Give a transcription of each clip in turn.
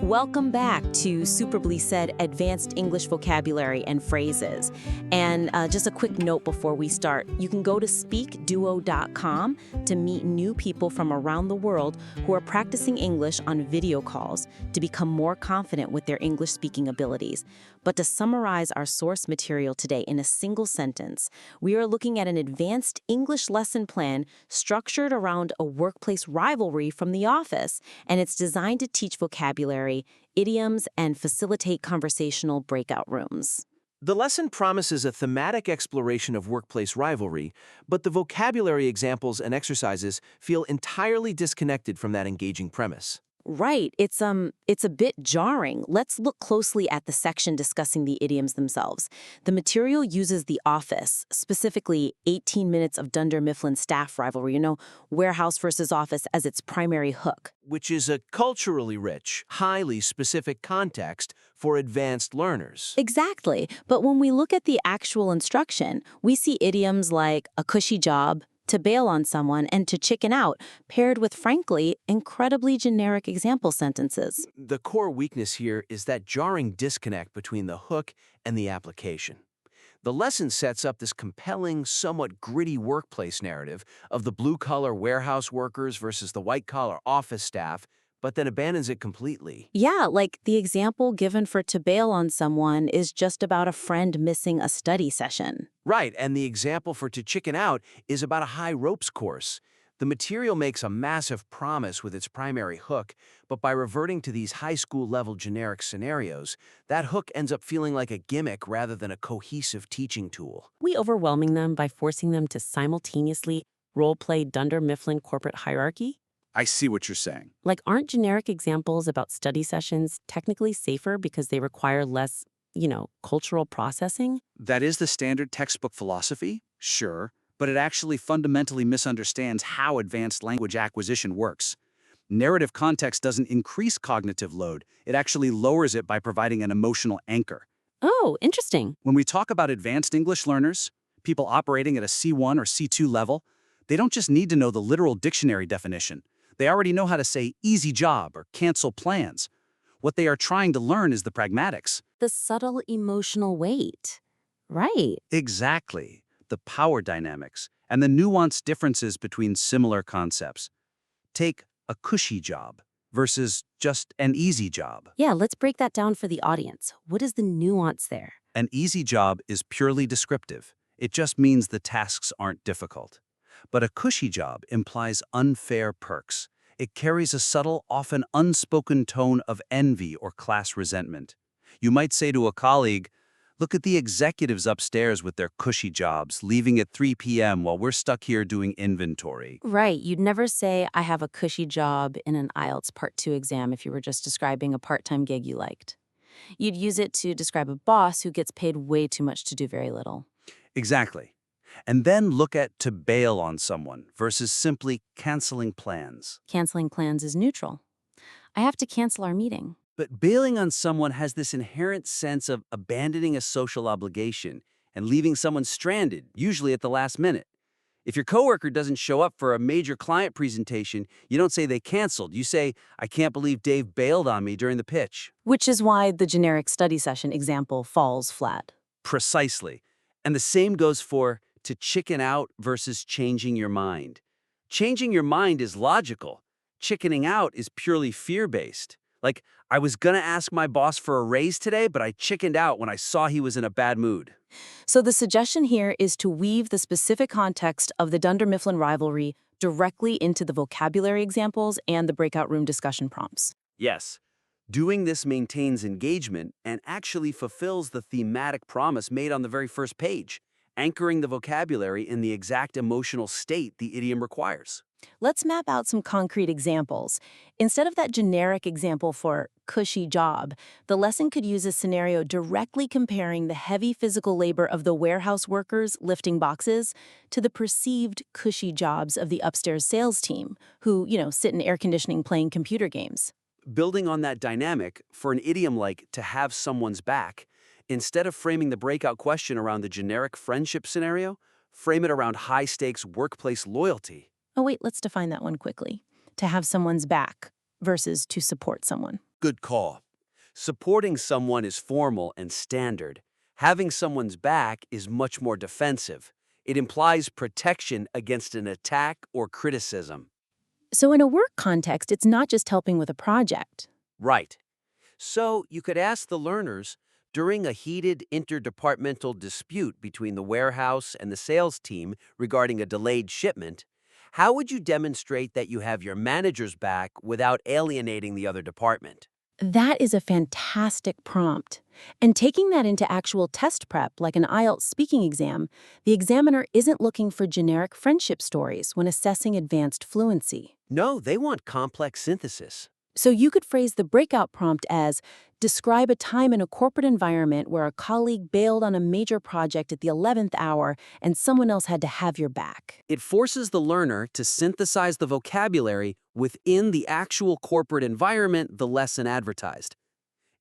Welcome back to Superbly Said Advanced English Vocabulary and Phrases. And just a quick note before we start, you can go to SpeakDuo.com to meet new people from around the world who are practicing English on video calls to become more confident with their English speaking abilities. But to summarize our source material today in a single sentence, we are looking at an advanced English lesson plan structured around a workplace rivalry from the office, and it's designed to teach vocabulary, idioms, and facilitate conversational breakout rooms. The lesson promises a thematic exploration of workplace rivalry, but the vocabulary examples and exercises feel entirely disconnected from that engaging premise. Right, it's a bit jarring. Let's look closely at the section discussing the idioms themselves. The material uses The Office, specifically 18 minutes of Dunder Mifflin staff rivalry, warehouse versus office, as its primary hook. Which is a culturally rich, highly specific context for advanced learners. Exactly, but when we look at the actual instruction, we see idioms like a cushy job, to bail on someone, and to chicken out, paired with, frankly, incredibly generic example sentences. The core weakness here is that jarring disconnect between the hook and the application. The lesson sets up this compelling, somewhat gritty workplace narrative of the blue-collar warehouse workers versus the white-collar office staff, but then abandons it completely. Yeah, like the example given for to bail on someone is just about a friend missing a study session. Right, and the example for to chicken out is about a high ropes course. The material makes a massive promise with its primary hook, but by reverting to these high school-level generic scenarios, that hook ends up feeling like a gimmick rather than a cohesive teaching tool. We overwhelming them by forcing them to simultaneously role-play Dunder Mifflin corporate hierarchy? I see what you're saying. Like, aren't generic examples about study sessions technically safer because they require less, cultural processing? That is the standard textbook philosophy, sure, but it actually fundamentally misunderstands how advanced language acquisition works. Narrative context doesn't increase cognitive load, it actually lowers it by providing an emotional anchor. Oh, interesting. When we talk about advanced English learners, people operating at a C1 or C2 level, they don't just need to know the literal dictionary definition. They already know how to say easy job or cancel plans. What they are trying to learn is the pragmatics. The subtle emotional weight. Right. Exactly. The power dynamics and the nuanced differences between similar concepts. Take a cushy job versus just an easy job. Yeah, let's break that down for the audience. What is the nuance there? An easy job is purely descriptive. It just means the tasks aren't difficult. But a cushy job implies unfair perks. It carries a subtle, often unspoken tone of envy or class resentment. You might say to a colleague, "Look at the executives upstairs with their cushy jobs, leaving at 3 p.m. while we're stuck here doing inventory." Right, you'd never say, "I have a cushy job" in an IELTS Part 2 exam if you were just describing a part-time gig you liked. You'd use it to describe a boss who gets paid way too much to do very little. Exactly. And then look at to bail on someone versus simply canceling plans. Canceling plans is neutral. I have to cancel our meeting. But bailing on someone has this inherent sense of abandoning a social obligation and leaving someone stranded, usually at the last minute. If your coworker doesn't show up for a major client presentation, you don't say they canceled. You say, "I can't believe Dave bailed on me during the pitch." Which is why the generic study session example falls flat. Precisely. And the same goes for to chicken out versus changing your mind. Changing your mind is logical. Chickening out is purely fear-based. Like, I was gonna ask my boss for a raise today, but I chickened out when I saw he was in a bad mood. So the suggestion here is to weave the specific context of the Dunder Mifflin rivalry directly into the vocabulary examples and the breakout room discussion prompts. Yes, doing this maintains engagement and actually fulfills the thematic promise made on the very first page, anchoring the vocabulary in the exact emotional state the idiom requires. Let's map out some concrete examples. Instead of that generic example for cushy job, the lesson could use a scenario directly comparing the heavy physical labor of the warehouse workers lifting boxes to the perceived cushy jobs of the upstairs sales team who, sit in air conditioning playing computer games. Building on that dynamic, for an idiom like to have someone's back, instead of framing the breakout question around the generic friendship scenario, frame it around high-stakes workplace loyalty. Oh wait, let's define that one quickly. To have someone's back versus to support someone. Good call. Supporting someone is formal and standard. Having someone's back is much more defensive. It implies protection against an attack or criticism. So in a work context, it's not just helping with a project. Right. So you could ask the learners, during a heated interdepartmental dispute between the warehouse and the sales team regarding a delayed shipment, how would you demonstrate that you have your manager's back without alienating the other department? That is a fantastic prompt. And taking that into actual test prep, like an IELTS speaking exam, the examiner isn't looking for generic friendship stories when assessing advanced fluency. No, they want complex synthesis. So you could phrase the breakout prompt as, describe a time in a corporate environment where a colleague bailed on a major project at the 11th hour and someone else had to have your back. It forces the learner to synthesize the vocabulary within the actual corporate environment the lesson advertised.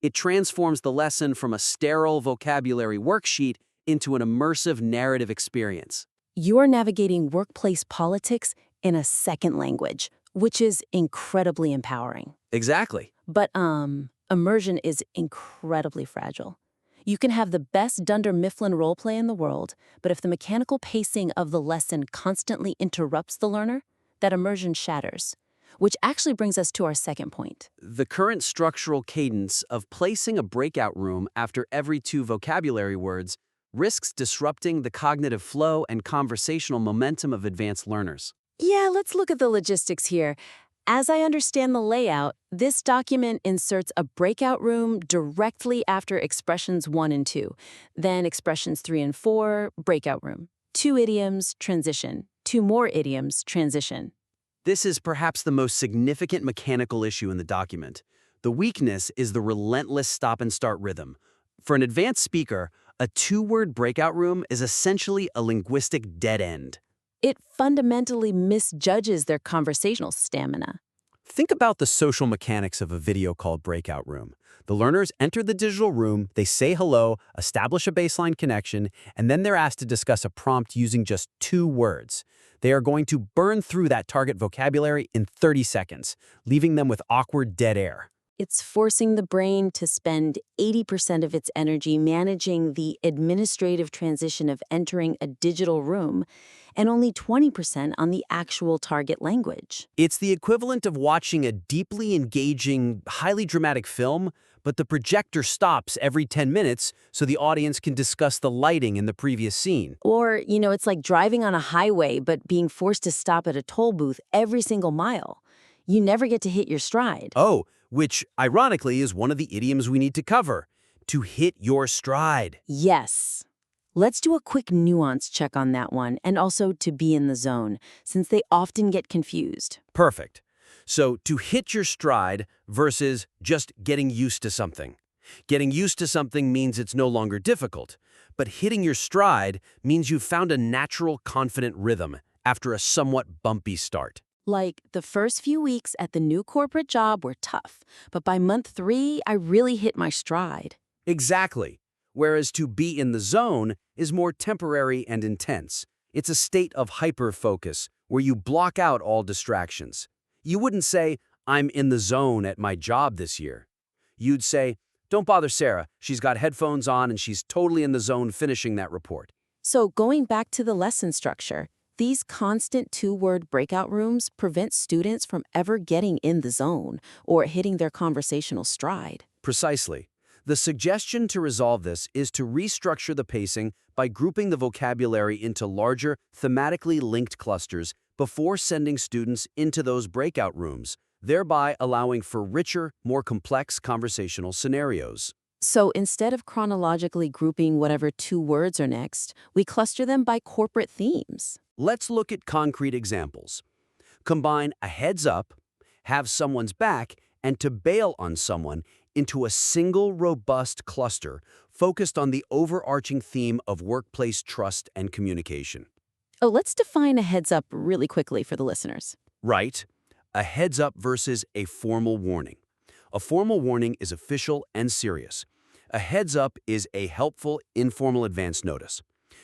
It transforms the lesson from a sterile vocabulary worksheet into an immersive narrative experience. You're navigating workplace politics in a second language, which is incredibly empowering. Exactly. But immersion is incredibly fragile. You can have the best Dunder Mifflin roleplay in the world, but if the mechanical pacing of the lesson constantly interrupts the learner, that immersion shatters. Which actually brings us to our second point. The current structural cadence of placing a breakout room after every 2 vocabulary words risks disrupting the cognitive flow and conversational momentum of advanced learners. Yeah, let's look at the logistics here. As I understand the layout, this document inserts a breakout room directly after expressions 1 and 2. Then expressions 3 and 4, breakout room. 2 idioms, transition. 2 more idioms, transition. This is perhaps the most significant mechanical issue in the document. The weakness is the relentless stop-and-start rhythm. For an advanced speaker, a 2-word breakout room is essentially a linguistic dead end. It fundamentally misjudges their conversational stamina. Think about the social mechanics of a video called breakout room. The learners enter the digital room, they say hello, establish a baseline connection, and then they're asked to discuss a prompt using just 2 words. They are going to burn through that target vocabulary in 30 seconds, leaving them with awkward dead air. It's forcing the brain to spend 80% of its energy managing the administrative transition of entering a digital room and only 20% on the actual target language. It's the equivalent of watching a deeply engaging, highly dramatic film, but the projector stops every 10 minutes so the audience can discuss the lighting in the previous scene. Or, it's like driving on a highway but being forced to stop at a toll booth every single mile. You never get to hit your stride. Oh, which, ironically, is one of the idioms we need to cover. To hit your stride. Yes. Let's do a quick nuance check on that one, and also to be in the zone, since they often get confused. Perfect. So, to hit your stride versus just getting used to something. Getting used to something means it's no longer difficult, but hitting your stride means you've found a natural, confident rhythm after a somewhat bumpy start. Like, the first few weeks at the new corporate job were tough, but by month 3, I really hit my stride. Exactly. Whereas to be in the zone is more temporary and intense. It's a state of hyper-focus where you block out all distractions. You wouldn't say, I'm in the zone at my job this year. You'd say, don't bother Sarah, she's got headphones on and she's totally in the zone finishing that report. So going back to the lesson structure, these constant 2-word breakout rooms prevent students from ever getting in the zone or hitting their conversational stride. Precisely. The suggestion to resolve this is to restructure the pacing by grouping the vocabulary into larger, thematically linked clusters before sending students into those breakout rooms, thereby allowing for richer, more complex conversational scenarios. So instead of chronologically grouping whatever 2 words are next, we cluster them by corporate themes. Let's look at concrete examples. Combine a heads up, have someone's back, and to bail on someone into a single robust cluster focused on the overarching theme of workplace trust and communication. Oh, let's define a heads up really quickly for the listeners. Right. A heads up versus a formal warning. A formal warning is official and serious. A heads up is a helpful, informal advance notice.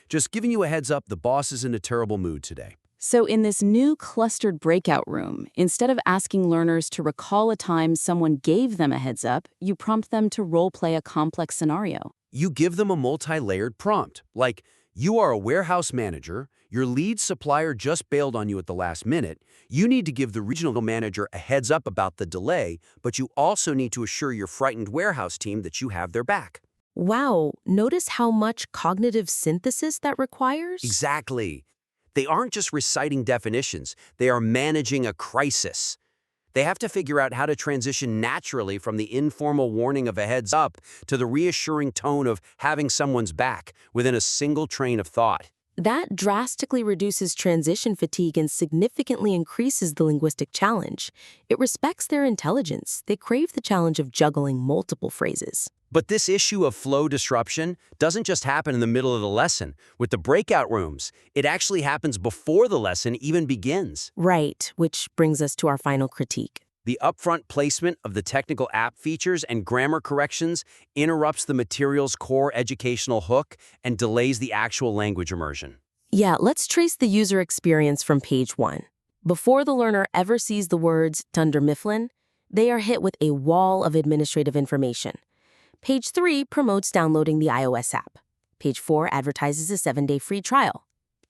Just giving you a heads up, the boss is in a terrible mood today. So in this new clustered breakout room, instead of asking learners to recall a time someone gave them a heads up, you prompt them to role-play a complex scenario. You give them a multi-layered prompt, like, you are a warehouse manager, your lead supplier just bailed on you at the last minute, you need to give the regional manager a heads up about the delay, but you also need to assure your frightened warehouse team that you have their back. Wow, notice how much cognitive synthesis that requires? Exactly. They aren't just reciting definitions, they are managing a crisis. They have to figure out how to transition naturally from the informal warning of a heads up to the reassuring tone of having someone's back within a single train of thought. That drastically reduces transition fatigue and significantly increases the linguistic challenge. It respects their intelligence. They crave the challenge of juggling multiple phrases. But this issue of flow disruption doesn't just happen in the middle of the lesson. With the breakout rooms, it actually happens before the lesson even begins. Right, which brings us to our final critique. The upfront placement of the technical app features and grammar corrections interrupts the material's core educational hook and delays the actual language immersion. Yeah, let's trace the user experience from page 1. Before the learner ever sees the words Dunder Mifflin, they are hit with a wall of administrative information. Page 3 promotes downloading the iOS app. Page 4 advertises a 7-day free trial.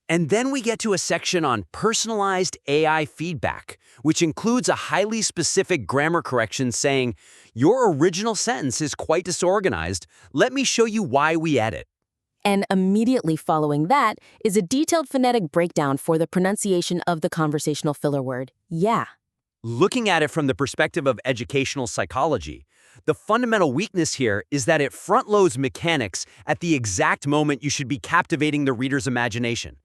And then we get to a section on personalized AI feedback, which includes a highly specific grammar correction saying, your original sentence is quite disorganized. Let me show you why we edit. And immediately following that is a detailed phonetic breakdown for the pronunciation of the conversational filler word, yeah. Looking at it from the perspective of educational psychology, the fundamental weakness here is that it front-loads mechanics at the exact moment you should be captivating the reader's imagination.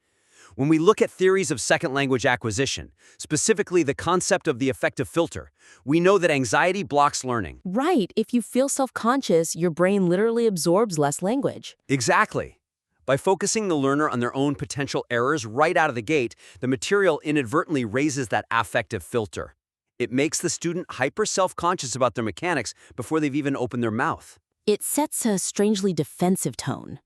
When we look at theories of second language acquisition, specifically the concept of the affective filter, we know that anxiety blocks learning. Right, if you feel self-conscious, your brain literally absorbs less language. Exactly. By focusing the learner on their own potential errors right out of the gate, the material inadvertently raises that affective filter. It makes the student hyper self-conscious about their mechanics before they've even opened their mouth. It sets a strangely defensive tone.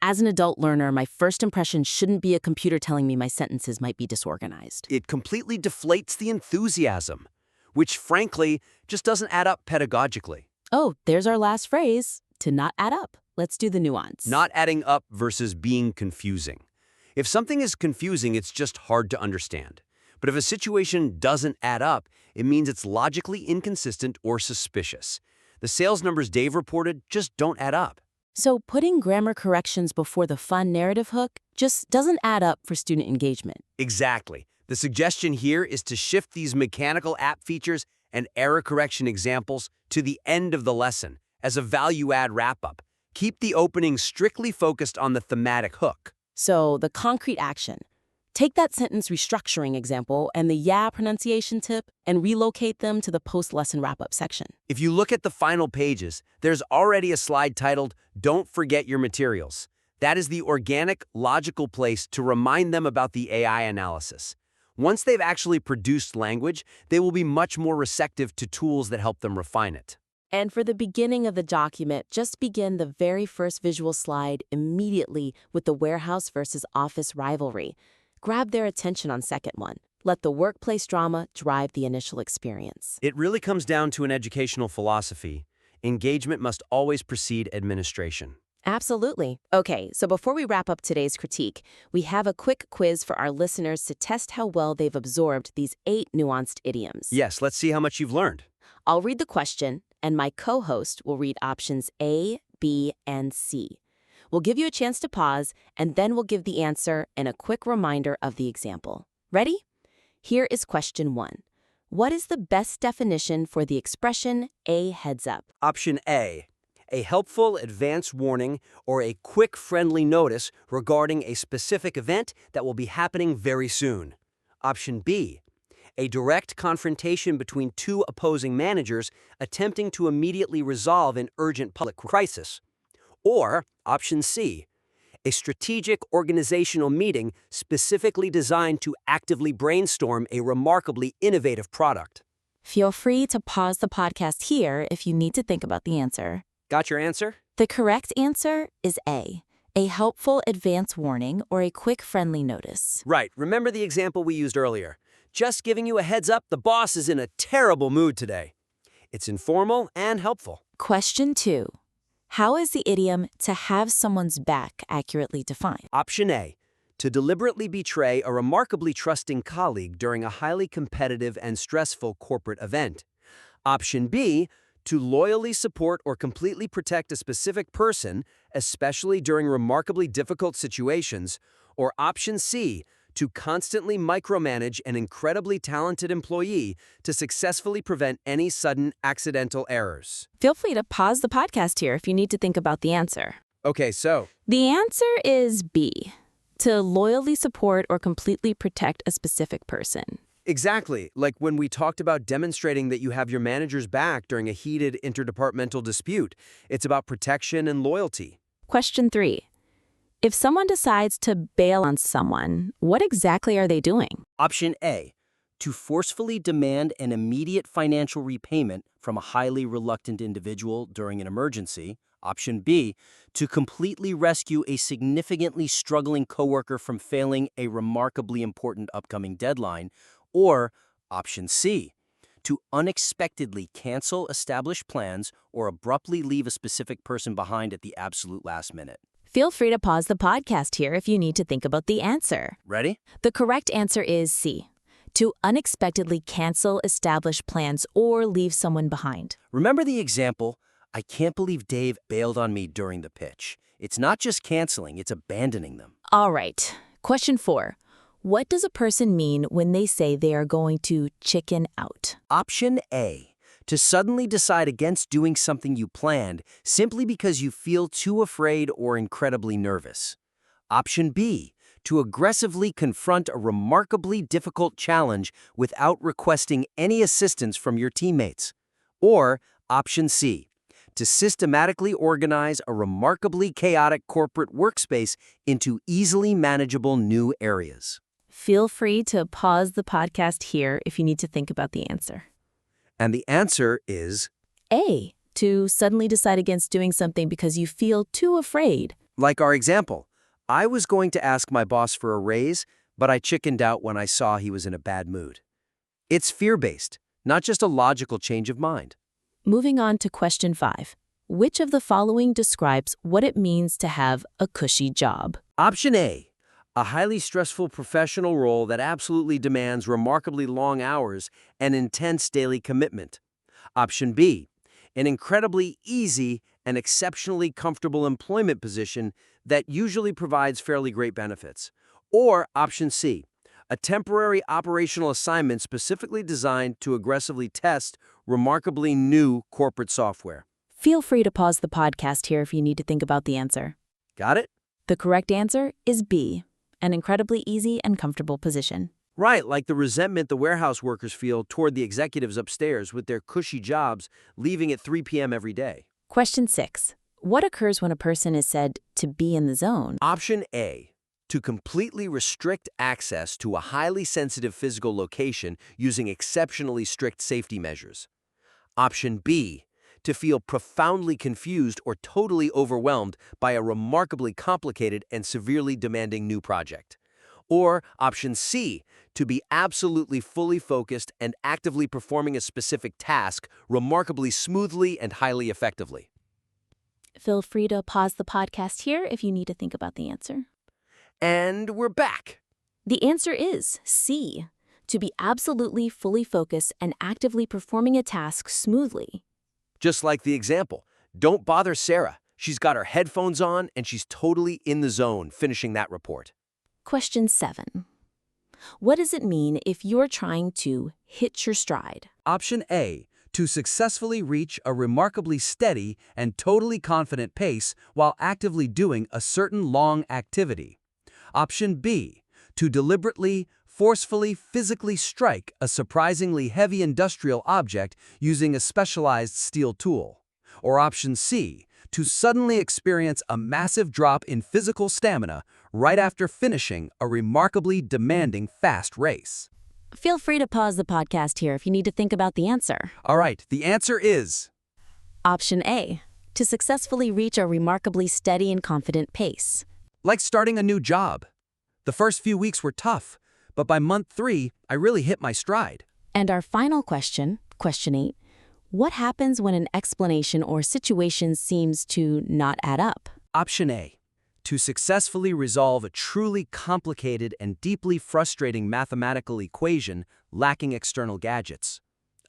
As an adult learner, my first impression shouldn't be a computer telling me my sentences might be disorganized. It completely deflates the enthusiasm, which frankly just doesn't add up pedagogically. Oh, there's our last phrase, to not add up. Let's do the nuance. Not adding up versus being confusing. If something is confusing, it's just hard to understand. But if a situation doesn't add up, it means it's logically inconsistent or suspicious. The sales numbers Dave reported just don't add up. So putting grammar corrections before the fun narrative hook just doesn't add up for student engagement. Exactly. The suggestion here is to shift these mechanical app features and error correction examples to the end of the lesson as a value-add wrap-up. Keep the opening strictly focused on the thematic hook. So the concrete action. Take that sentence restructuring example and the yeah pronunciation tip and relocate them to the post-lesson wrap-up section. If you look at the final pages, there's already a slide titled, Don't Forget Your Materials. That is the organic, logical place to remind them about the AI analysis. Once they've actually produced language, they will be much more receptive to tools that help them refine it. And for the beginning of the document, just begin the very first visual slide immediately with the warehouse versus office rivalry. Grab their attention on second one. Let the workplace drama drive the initial experience. It really comes down to an educational philosophy. Engagement must always precede administration. Absolutely. Okay, so before we wrap up today's critique, we have a quick quiz for our listeners to test how well they've absorbed these 8 nuanced idioms. Yes, let's see how much you've learned. I'll read the question, and my co-host will read options A, B, and C. We'll give you a chance to pause, and then we'll give the answer and a quick reminder of the example. Ready? Here is question 1. What is the best definition for the expression a heads up? Option A, a helpful advance warning or a quick friendly notice regarding a specific event that will be happening very soon. Option B, a direct confrontation between two opposing managers attempting to immediately resolve an urgent public crisis. Or option C, a strategic organizational meeting specifically designed to actively brainstorm a remarkably innovative product. Feel free to pause the podcast here if you need to think about the answer. Got your answer? The correct answer is A. A helpful advance warning or a quick friendly notice. Right, remember the example we used earlier. Just giving you a heads up, the boss is in a terrible mood today. It's informal and helpful. Question 2. How is the idiom to have someone's back accurately defined? Option A, to deliberately betray a remarkably trusting colleague during a highly competitive and stressful corporate event. Option B, to loyally support or completely protect a specific person, especially during remarkably difficult situations. Or option C, to constantly micromanage an incredibly talented employee to successfully prevent any sudden accidental errors. Feel free to pause the podcast here if you need to think about the answer. Okay, so The answer is B. To loyally support or completely protect a specific person. exactly, like when we talked about demonstrating that you have your manager's back during a heated interdepartmental dispute. It's about protection and loyalty. Question 3. If someone decides to bail on someone, what exactly are they doing? Option A, to forcefully demand an immediate financial repayment from a highly reluctant individual during an emergency. Option B, to completely rescue a significantly struggling coworker from failing a remarkably important upcoming deadline. Or option C, to unexpectedly cancel established plans or abruptly leave a specific person behind at the absolute last minute. Feel free to pause the podcast here if you need to think about the answer. Ready? The correct answer is C. To unexpectedly cancel established plans or leave someone behind. Remember the example, I can't believe Dave bailed on me during the pitch. It's not just canceling, it's abandoning them. All right. Question 4. What does a person mean when they say they are going to chicken out? Option A, to suddenly decide against doing something you planned simply because you feel too afraid or incredibly nervous. Option B, to aggressively confront a remarkably difficult challenge without requesting any assistance from your teammates. Or option C, to systematically organize a remarkably chaotic corporate workspace into easily manageable new areas. Feel free to pause the podcast here if you need to think about the answer. And the answer is, A. To suddenly decide against doing something because you feel too afraid. like our example, I was going to ask my boss for a raise, but I chickened out when I saw he was in a bad mood. It's fear-based, not just a logical change of mind. Moving on to question 5. Which of the following describes what it means to have a cushy job? Option A, a highly stressful professional role that absolutely demands remarkably long hours and intense daily commitment. Option B, an incredibly easy and exceptionally comfortable employment position that usually provides fairly great benefits. Or option C, a temporary operational assignment specifically designed to aggressively test remarkably new corporate software. Feel free to pause the podcast here if you need to think about the answer. Got it? The correct answer is B. An incredibly easy and comfortable position. Right, like the resentment the warehouse workers feel toward the executives upstairs with their cushy jobs leaving at 3 p.m. every day. Question 6. What occurs when a person is said to be in the zone? Option A, to completely restrict access to a highly sensitive physical location using exceptionally strict safety measures. Option B, to feel profoundly confused or totally overwhelmed by a remarkably complicated and severely demanding new project. Or option C, to be absolutely fully focused and actively performing a specific task remarkably smoothly and highly effectively. Feel free to pause the podcast here if you need to think about the answer. And we're back. The answer is C. To be absolutely fully focused and actively performing a task smoothly. Just like the example, don't bother Sarah. She's got her headphones on and she's totally in the zone finishing that report. Question 7. What does it mean if you're trying to hitch your stride? Option A, to successfully reach a remarkably steady and totally confident pace while actively doing a certain long activity. Option B, to deliberately, forcefully, physically strike a surprisingly heavy industrial object using a specialized steel tool. Or option C, to suddenly experience a massive drop in physical stamina right after finishing a remarkably demanding fast race. Feel free to pause the podcast here if you need to think about the answer. All right, the answer is Option A. To successfully reach a remarkably steady and confident pace. Like starting a new job. The first few weeks were tough, but by month 3, I really hit my stride. And our final question, question 8, what happens when an explanation or situation seems to not add up? Option A. To successfully resolve a truly complicated and deeply frustrating mathematical equation lacking external gadgets.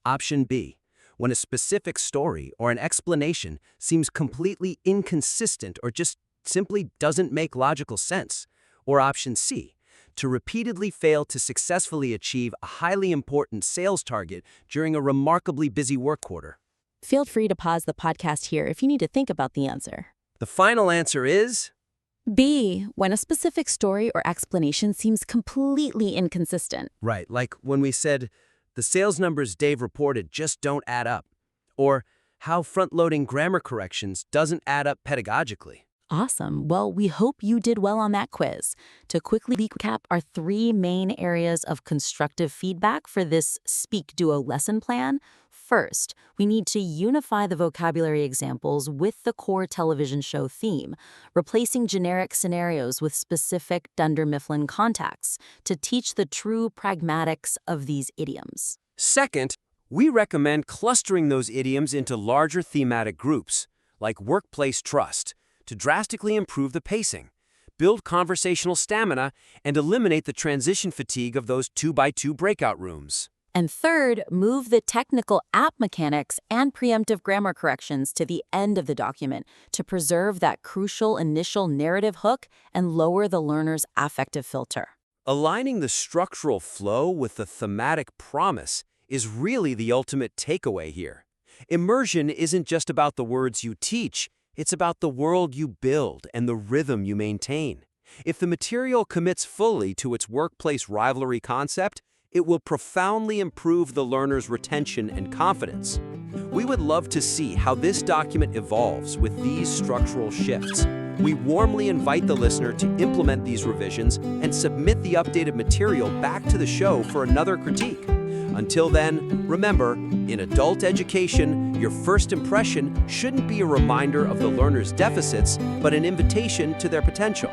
Option B. When a specific story or an explanation seems completely inconsistent or just simply doesn't make logical sense. Or option C. To repeatedly fail to successfully achieve a highly important sales target during a remarkably busy work quarter. Feel free to pause the podcast here if you need to think about the answer. The final answer is B. When a specific story or explanation seems completely inconsistent. right, like when we said, the sales numbers Dave reported just don't add up. Or how front-loading grammar corrections doesn't add up pedagogically. Awesome. Well, we hope you did well on that quiz. To quickly recap our 3 main areas of constructive feedback for this SpeakDuo lesson plan. First, we need to unify the vocabulary examples with the core television show theme, replacing generic scenarios with specific Dunder Mifflin contexts to teach the true pragmatics of these idioms. Second, we recommend clustering those idioms into larger thematic groups, like workplace trust, to drastically improve the pacing, build conversational stamina, and eliminate the transition fatigue of those 2x2 breakout rooms. And third, move the technical app mechanics and preemptive grammar corrections to the end of the document to preserve that crucial initial narrative hook and lower the learner's affective filter. Aligning the structural flow with the thematic promise is really the ultimate takeaway here. Immersion isn't just about the words you teach, it's about the world you build and the rhythm you maintain. If the material commits fully to its workplace rivalry concept, it will profoundly improve the learner's retention and confidence. We would love to see how this document evolves with these structural shifts. We warmly invite the listener to implement these revisions and submit the updated material back to the show for another critique. Until then, remember, in adult education, your first impression shouldn't be a reminder of the learner's deficits, but an invitation to their potential.